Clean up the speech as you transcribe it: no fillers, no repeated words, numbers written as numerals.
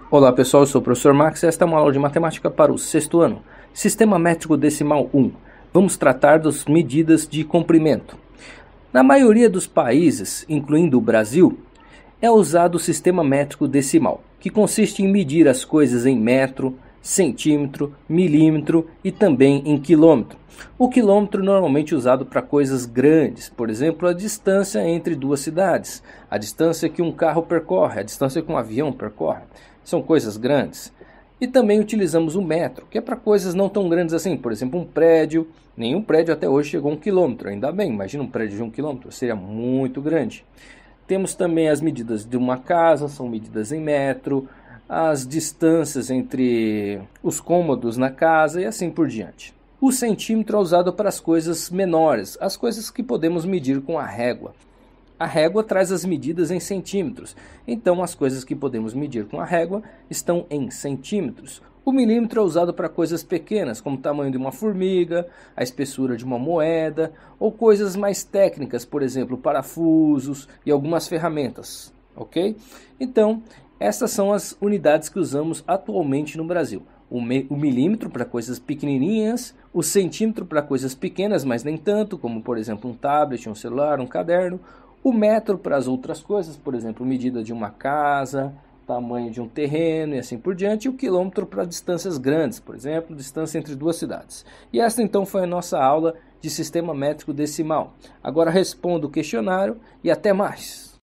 Olá pessoal, eu sou o professor Max e esta é uma aula de matemática para o sexto ano. Sistema métrico decimal 1. Vamos tratar das medidas de comprimento. Na maioria dos países, incluindo o Brasil, é usado o sistema métrico decimal, que consiste em medir as coisas em metro, centímetro, milímetro e também em quilômetro. O quilômetro normalmente é usado para coisas grandes, por exemplo, a distância entre duas cidades, a distância que um carro percorre, a distância que um avião percorre. São coisas grandes. E também utilizamos o metro, que é para coisas não tão grandes assim, por exemplo, um prédio. Nenhum prédio até hoje chegou a 1 quilômetro, ainda bem, imagina um prédio de 1 quilômetro, seria muito grande. Temos também as medidas de uma casa, são medidas em metro, as distâncias entre os cômodos na casa e assim por diante. O centímetro é usado para as coisas menores, as coisas que podemos medir com a régua. A régua traz as medidas em centímetros, então as coisas que podemos medir com a régua estão em centímetros. O milímetro é usado para coisas pequenas, como o tamanho de uma formiga, a espessura de uma moeda, ou coisas mais técnicas, por exemplo, parafusos e algumas ferramentas, ok? Então, essas são as unidades que usamos atualmente no Brasil. O milímetro para coisas pequenininhas, o centímetro para coisas pequenas, mas nem tanto, como por exemplo um tablet, um celular, um caderno, o metro para as outras coisas, por exemplo, medida de uma casa, tamanho de um terreno e assim por diante, e o quilômetro para distâncias grandes, por exemplo, distância entre duas cidades. E esta então foi a nossa aula de sistema métrico decimal. Agora responda o questionário e até mais!